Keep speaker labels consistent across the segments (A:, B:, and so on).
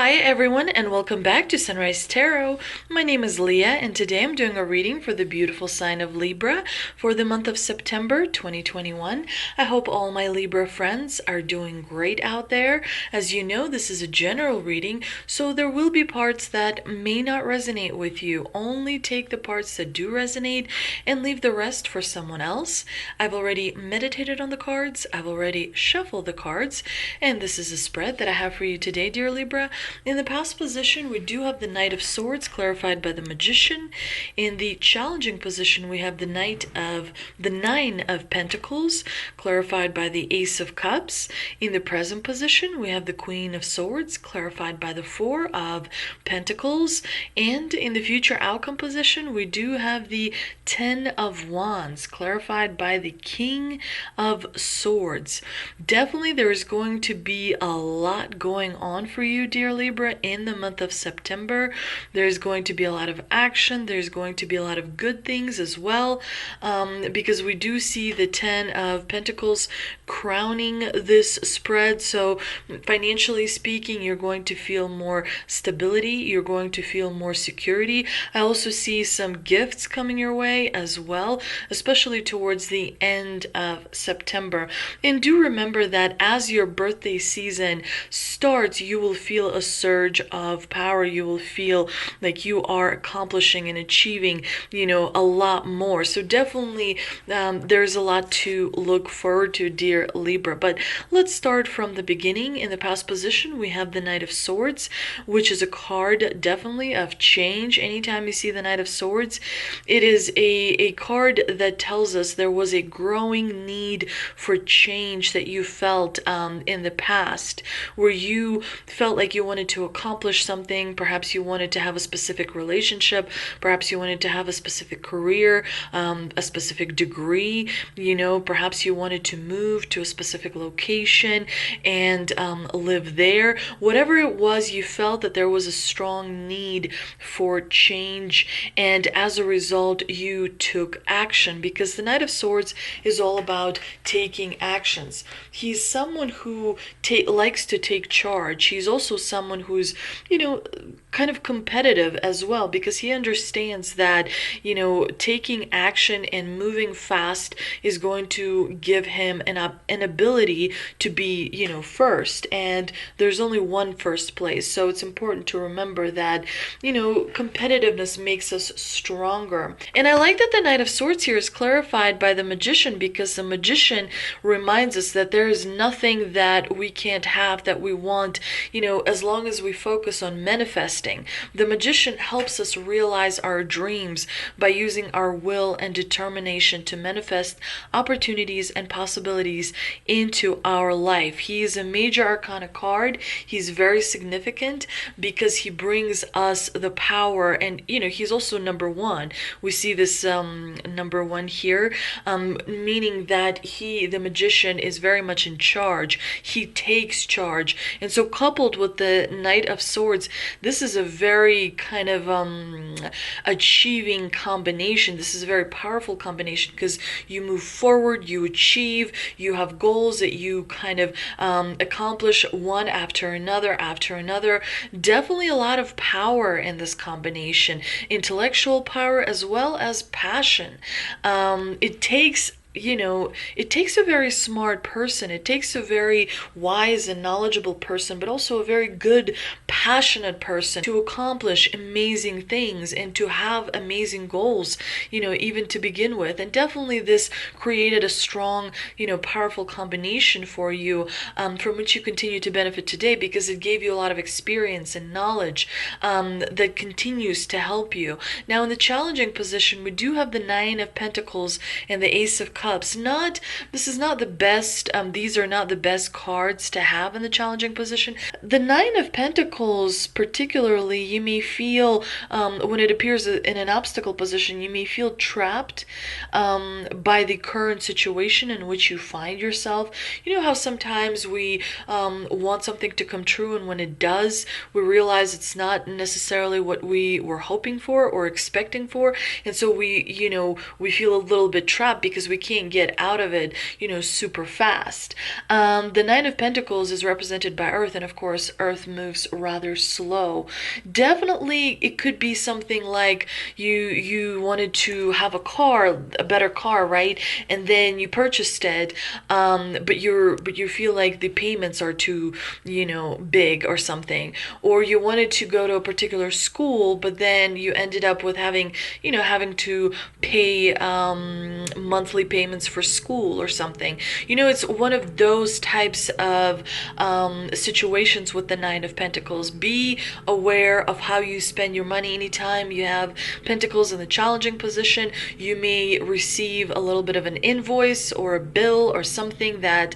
A: Hi everyone, and welcome back to Sunrise Tarot. My name is Leah, and today I'm doing a reading for the beautiful sign of Libra for the month of September 2021. I hope all my Libra friends are doing great out there. As you know, this is a general reading, so there will be parts that may not resonate with you. Only take the parts that do resonate and leave the rest for someone else. I've already meditated on the cards, I've already shuffled the cards, and this is a spread that I have for you today, dear Libra. In the past position, we do have the Knight of Swords clarified by the Magician. In the challenging position, we have the Nine of Pentacles clarified by the Ace of Cups. In the present position, we have the Queen of Swords clarified by the Four of Pentacles. And in the future outcome position, we do have the Ten of Wands clarified by the King of Swords. Definitely there is going to be a lot going on for you, dear Libra, in the month of September. There's going to be a lot of action. There's going to be a lot of good things as well, because we do see the Ten of Pentacles crowning this spread. So financially speaking, you're going to feel more stability. You're going to feel more security. I also see some gifts coming your way as well, especially towards the end of September. And do remember that as your birthday season starts, you will feel a surge of power. You will feel like you are accomplishing and achieving, a lot more. So definitely there's a lot to look forward to, dear Libra. But let's start from the beginning. In the past position, we have the Knight of Swords, which is a card definitely of change. Anytime you see the Knight of Swords, it is a card that tells us there was a growing need for change that you felt in the past, where you felt like you wanted to accomplish something. Perhaps you wanted to have a specific relationship, perhaps you wanted to have a specific career, a specific degree, perhaps you wanted to move to a specific location and live there. Whatever it was, you felt that there was a strong need for change, and as a result you took action, because the Knight of Swords is all about taking actions. He's someone who likes to take charge. He's also someone who's, kind of competitive as well, because he understands that, taking action and moving fast is going to give him an ability to be, first. And there's only one first place. So it's important to remember that, competitiveness makes us stronger. And I like that the Knight of Swords here is clarified by the Magician, because the Magician reminds us that there is nothing that we can't have, that we want, as long as we focus on manifesting. The Magician helps us realize our dreams by using our will and determination to manifest opportunities and possibilities into our life. He is a major arcana card. He's very significant because he brings us the power, and he's also number one. We see this number one here, meaning that the Magician is very much in charge. He takes charge. And so coupled with the Knight of Swords, this is a very kind of achieving combination. This is a very powerful combination, because you move forward, you achieve, you have goals that you kind of accomplish one after another after another. Definitely a lot of power in this combination, intellectual power as well as passion. It takes a very smart person. It takes a very wise and knowledgeable person, but also a very good, passionate person to accomplish amazing things and to have amazing goals, even to begin with. And definitely this created a strong, powerful combination for you, from which you continue to benefit today, because it gave you a lot of experience and knowledge that continues to help you. Now, in the challenging position, we do have the Nine of Pentacles and the Ace of Cups. This is not the best, these are not the best cards to have in the challenging position. The Nine of Pentacles, particularly, you may feel, when it appears in an obstacle position, you may feel trapped by the current situation in which you find yourself. You know how sometimes we want something to come true, and when it does, we realize it's not necessarily what we were hoping for or expecting for, and so we feel a little bit trapped because we can't can't get out of it, super fast. The Nine of Pentacles is represented by Earth, and of course, Earth moves rather slow. Definitely, it could be something like you wanted to have a better car, right? And then you purchased it, but you feel like the payments are too, big or something. Or you wanted to go to a particular school, but then you ended up with having to pay monthly payments for school or something. It's one of those types of situations with the Nine of Pentacles. Be aware of how you spend your money. Anytime you have Pentacles in the challenging position, you may receive a little bit of an invoice or a bill or something that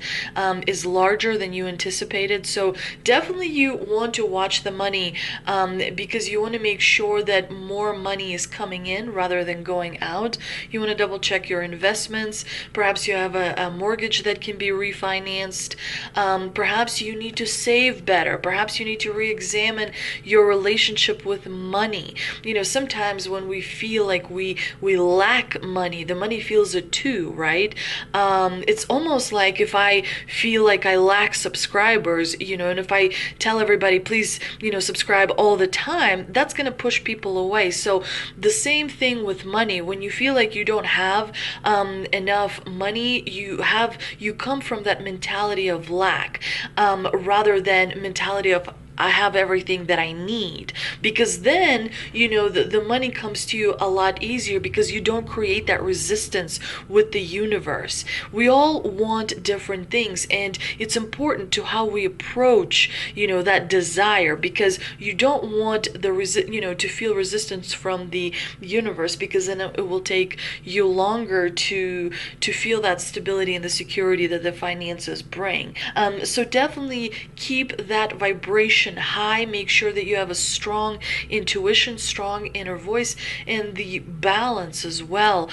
A: is larger than you anticipated. So definitely you want to watch the money, because you want to make sure that more money is coming in rather than going out. You want to double check your investments. Perhaps you have a mortgage that can be refinanced. Perhaps you need to save better. Perhaps you need to re-examine your relationship with money. Sometimes when we feel like we lack money, the money feels it too, right? It's almost like if I feel like I lack subscribers, and if I tell everybody, please, subscribe all the time, that's going to push people away. So the same thing with money. When you feel like you don't have enough money, you come from that mentality of lack, rather than mentality of I have everything that I need, because then the money comes to you a lot easier because you don't create that resistance with the universe. We all want different things, and it's important to how we approach that desire, because you don't want to feel resistance from the universe, because then it will take you longer to feel that stability and the security that the finances bring. So definitely keep that vibration high. Make sure that you have a strong intuition, strong inner voice, and the balance as well,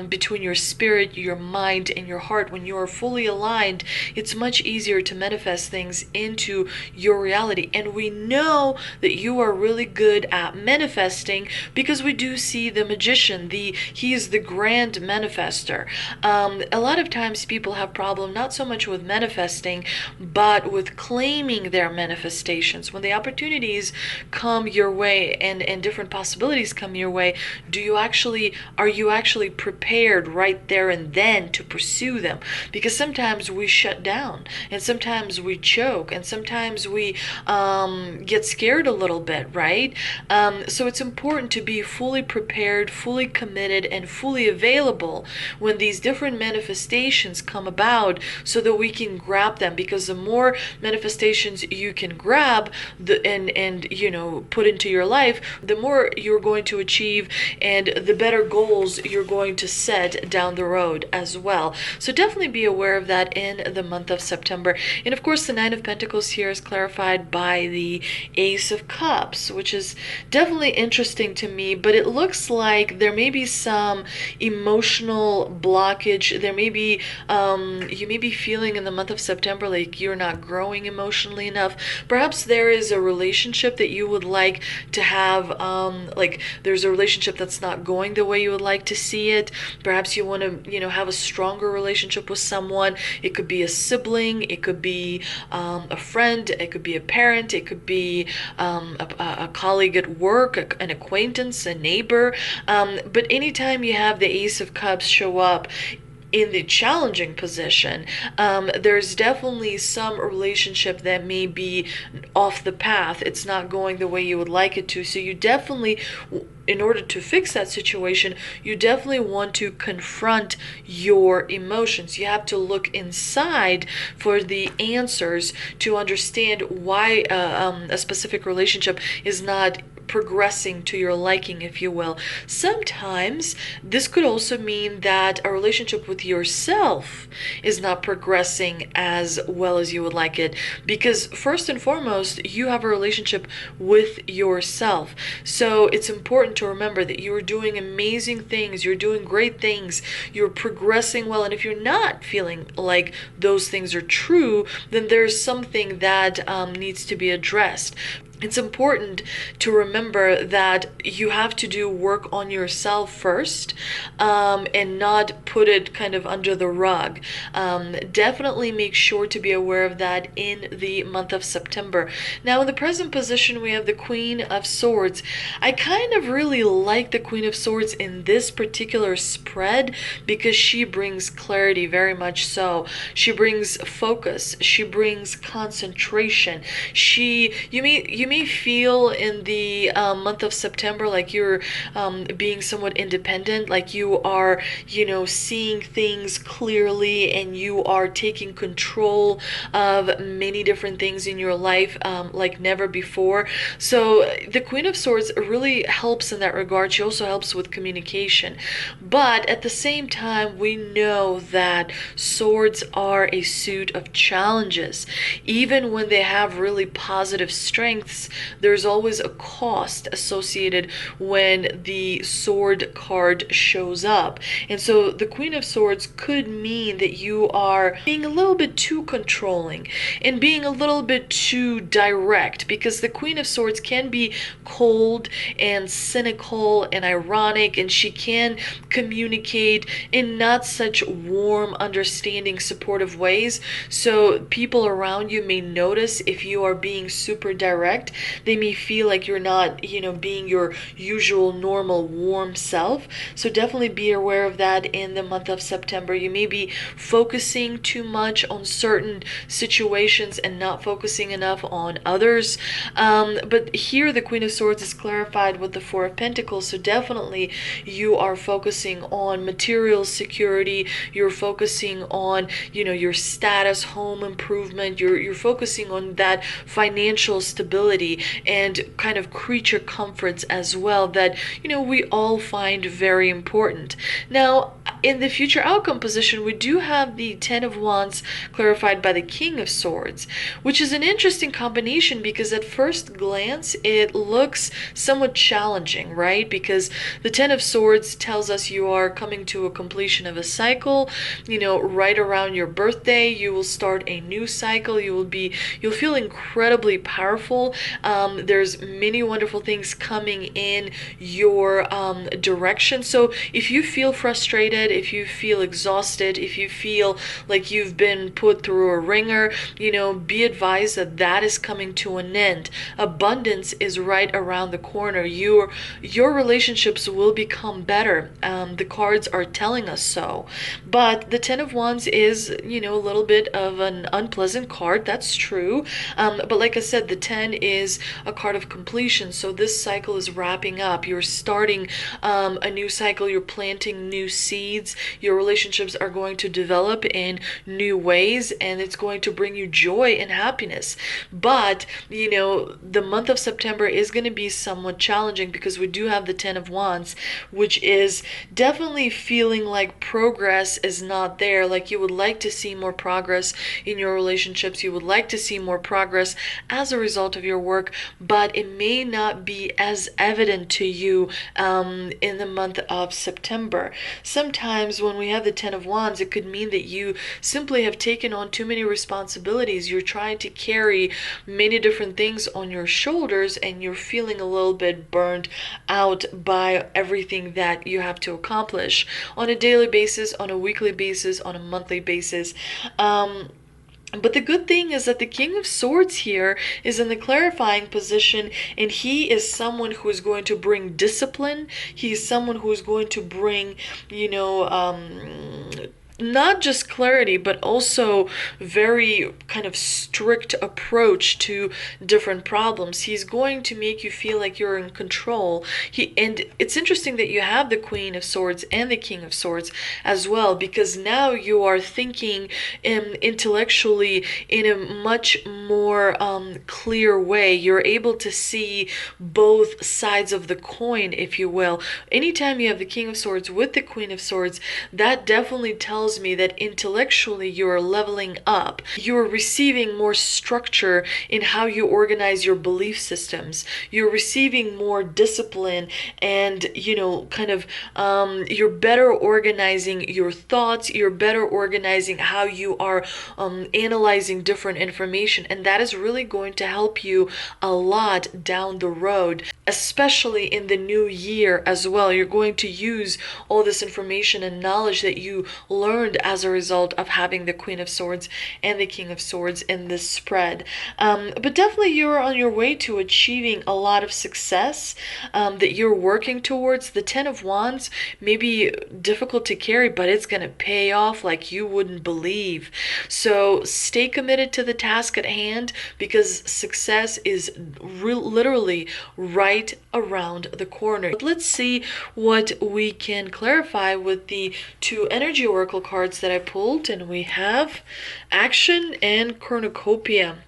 A: between your spirit, your mind, and your heart. When you are fully aligned, it's much easier to manifest things into your reality. And we know that you are really good at manifesting because we do see the magician. He is the grand manifester. A lot of times people have problem not so much with manifesting, but with claiming their manifestations. When the opportunities come your way and different possibilities come your way, are you actually prepared right there and then to pursue them? Because sometimes we shut down, and sometimes we choke, and sometimes we get scared a little bit, right? So it's important to be fully prepared, fully committed, and fully available when these different manifestations come about, so that we can grab them. Because the more manifestations you can grab and put into your life, the more you're going to achieve, and the better goals you're going to set down the road as well. So definitely be aware of that in the month of September. And of course, the Nine of Pentacles here is clarified by the Ace of Cups, which is definitely interesting to me, but it looks like there may be some emotional blockage. There may be you may be feeling in the month of September like you're not growing emotionally enough. Perhaps there is a relationship that you would like to have, like there's a relationship that's not going the way you would like to see it. Perhaps you want to have a stronger relationship with someone. It could be a sibling, it could be a friend, it could be a parent, it could be a colleague at work, an acquaintance, a neighbor. But anytime you have the Ace of Cups show up in the challenging position, there's definitely some relationship that may be off the path. It's not going the way you would like it to. So you definitely, in order to fix that situation, you definitely want to confront your emotions. You have to look inside for the answers to understand why a specific relationship is not progressing to your liking, if you will. Sometimes this could also mean that a relationship with yourself is not progressing as well as you would like it, because first and foremost, you have a relationship with yourself. So it's important to remember that you're doing amazing things, you're doing great things, you're progressing well. And if you're not feeling like those things are true, then there's something that needs to be addressed. it's important to remember that you have to do work on yourself first, and not put it kind of under the rug. Definitely make sure to be aware of that in the month of September. Now, in the present position, we have the Queen of Swords. I kind of really like the Queen of Swords in this particular spread because she brings clarity, very much so. She brings focus. She brings concentration. You may feel in the month of September like you're being somewhat independent, like you are, seeing things clearly, and you are taking control of many different things in your life, like never before. So the Queen of Swords really helps in that regard. She also helps with communication. But at the same time, we know that swords are a suit of challenges. Even when they have really positive strengths, there's always a cost associated when the sword card shows up. And so the Queen of Swords could mean that you are being a little bit too controlling and being a little bit too direct, because the Queen of Swords can be cold and cynical and ironic, and she can communicate in not such warm, understanding, supportive ways. So people around you may notice if you are being super direct. They may feel like you're not, being your usual, normal, warm self. So definitely be aware of that in the month of September. You may be focusing too much on certain situations and not focusing enough on others. But here the Queen of Swords is clarified with the Four of Pentacles. So definitely you are focusing on material security. You're focusing on, your status, home improvement. You're focusing on that financial stability and kind of creature comforts as well that, we all find very important. Now, in the future outcome position, we do have the Ten of Wands clarified by the King of Swords, which is an interesting combination because at first glance it looks somewhat challenging, right? Because the Ten of Swords tells us you are coming to a completion of a cycle. Right around your birthday, you will start a new cycle. You'll feel incredibly powerful. There's many wonderful things coming in your direction. So if you feel frustrated, if you feel exhausted, if you feel like you've been put through a ringer, be advised that that is coming to an end. Abundance is right around the corner. Your relationships will become better. The cards are telling us so. But the Ten of Wands is, a little bit of an unpleasant card. That's true. But like I said, the 10 is a card of completion. So this cycle is wrapping up. You're starting a new cycle. You're planting new seeds. Your relationships are going to develop in new ways, and it's going to bring you joy and happiness. But, the month of September is going to be somewhat challenging because we do have the Ten of Wands, which is definitely feeling like progress is not there. Like you would like to see more progress in your relationships. You would like to see more progress as a result of your work, but it may not be as evident to you in the month of September. Sometimes when we have the Ten of Wands, it could mean that you simply have taken on too many responsibilities. You're trying to carry many different things on your shoulders, and you're feeling a little bit burned out by everything that you have to accomplish on a daily basis, on a weekly basis, on a monthly basis. But the good thing is that the King of Swords here is in the clarifying position, and he is someone who is going to bring discipline. He's someone who is going to bring, not just clarity, but also very kind of strict approach to different problems. He's going to make you feel like you're in control. And it's interesting that you have the Queen of Swords and the King of Swords as well, because now you are thinking intellectually in a much more clear way. You're able to see both sides of the coin, if you will. Anytime you have the King of Swords with the Queen of Swords, that definitely tells tells me that intellectually you're leveling up. You're receiving more structure in how you organize your belief systems. You're receiving more discipline and, you're better organizing your thoughts. You're better organizing how you are analyzing different information. And that is really going to help you a lot down the road, especially in the new year as well. You're going to use all this information and knowledge that you learned as a result of having the Queen of Swords and the King of Swords in this spread. But definitely you're on your way to achieving a lot of success that you're working towards. The Ten of Wands may be difficult to carry, but it's going to pay off like you wouldn't believe. So stay committed to the task at hand, because success is literally right around the corner. But let's see what we can clarify with the two energy oracle cards that I pulled, and we have Action and Cornucopia.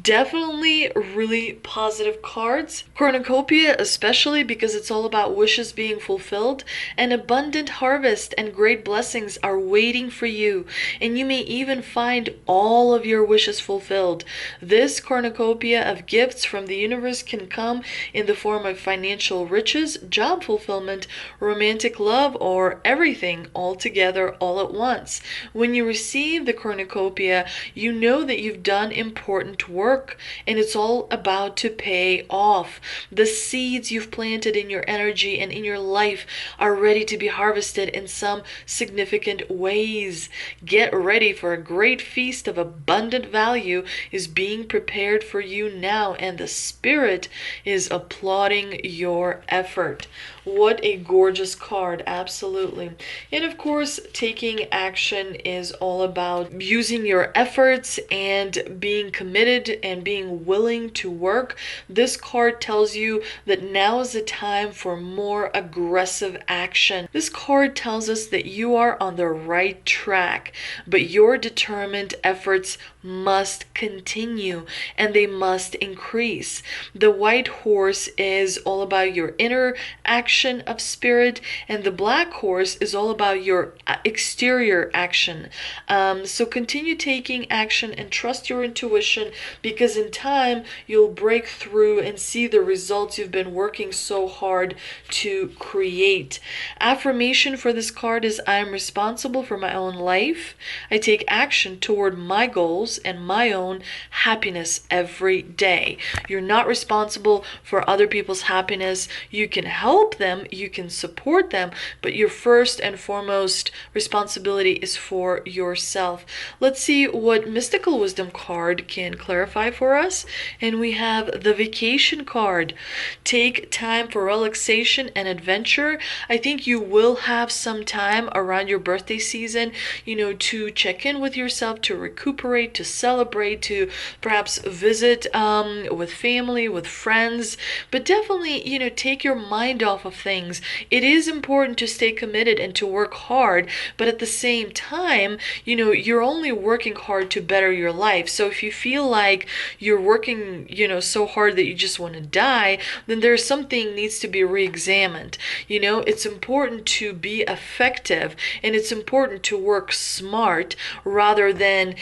A: Definitely really positive cards. Cornucopia especially because it's all about wishes being fulfilled. An abundant harvest and great blessings are waiting for you, and you may even find all of your wishes fulfilled. This cornucopia of gifts from the universe can come in the form of financial riches, job fulfillment, romantic love, or everything all together all at once. When you receive the cornucopia, you know that you've done important work, and it's all about to pay off. The seeds you've planted in your energy and in your life are ready to be harvested in some significant ways. Get ready for a great feast of abundant value is being prepared for you now, and the spirit is applauding your effort. What a gorgeous card, absolutely. And of course, taking action is all about using your efforts and being committed and being willing to work. This card tells you that now is the time for more aggressive action. This card tells us that you are on the right track, but your determined efforts must continue and they must increase. The white horse is all about your inner action of spirit, and the black horse is all about your exterior action. So continue taking action and trust your intuition, because in time you'll break through and see the results you've been working so hard to create. Affirmation for this card is: I am responsible for my own life. I take action toward my goals and my own happiness every day. You're not responsible for other people's happiness. You can help them, you can support them, but your first and foremost responsibility is for yourself. Let's see what Mystical Wisdom card can clarify for us. And we have the Vacation card. Take time for relaxation and adventure. I think you will have some time around your birthday season, to check in with yourself, to recuperate, to celebrate, to perhaps visit with family, with friends, but definitely, take your mind off of things. It is important to stay committed and to work hard, but at the same time, you're only working hard to better your life. So if you feel like you're working, so hard that you just want to die, then there's something needs to be re-examined. It's important to be effective, and it's important to work smart rather than,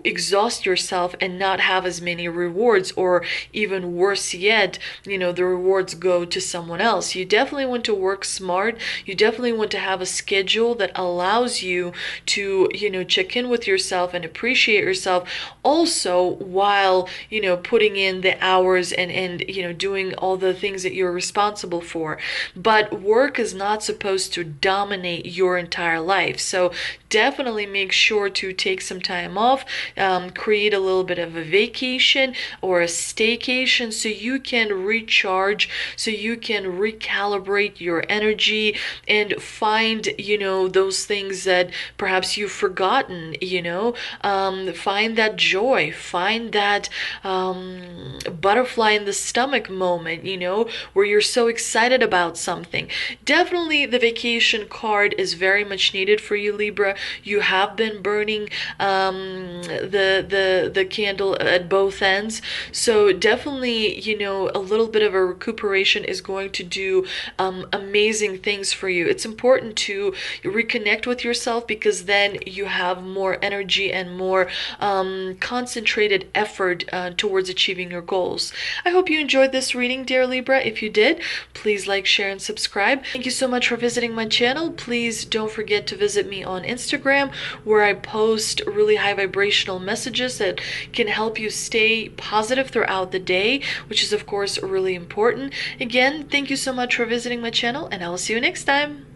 A: exhaust yourself and not have as many rewards, or even worse yet, the rewards go to someone else. You definitely want to work smart. You definitely want to have a schedule that allows you to, check in with yourself and appreciate yourself also, while, putting in the hours and doing all the things that you're responsible for. But work is not supposed to dominate your entire life. So definitely make sure to take some time off, create a little bit of a vacation or a staycation so you can recharge, so you can recalibrate your energy and find, those things that perhaps you've forgotten, find that joy, find that butterfly in the stomach moment, where you're so excited about something. Definitely the vacation card is very much needed for you, Libra. You have been burning the candle at both ends. So definitely, a little bit of a recuperation is going to do amazing things for you. It's important to reconnect with with yourself, because then you have more energy and more concentrated effort towards achieving your goals. I hope you enjoyed this reading, dear Libra. If you did, please like, share, and subscribe. Thank you so much for visiting my channel. Please don't forget to visit me on Instagram, where I post really high vibrational messages that can help you stay positive throughout the day, which is of course really important. Again, thank you so much for visiting my channel, and I will see you next time.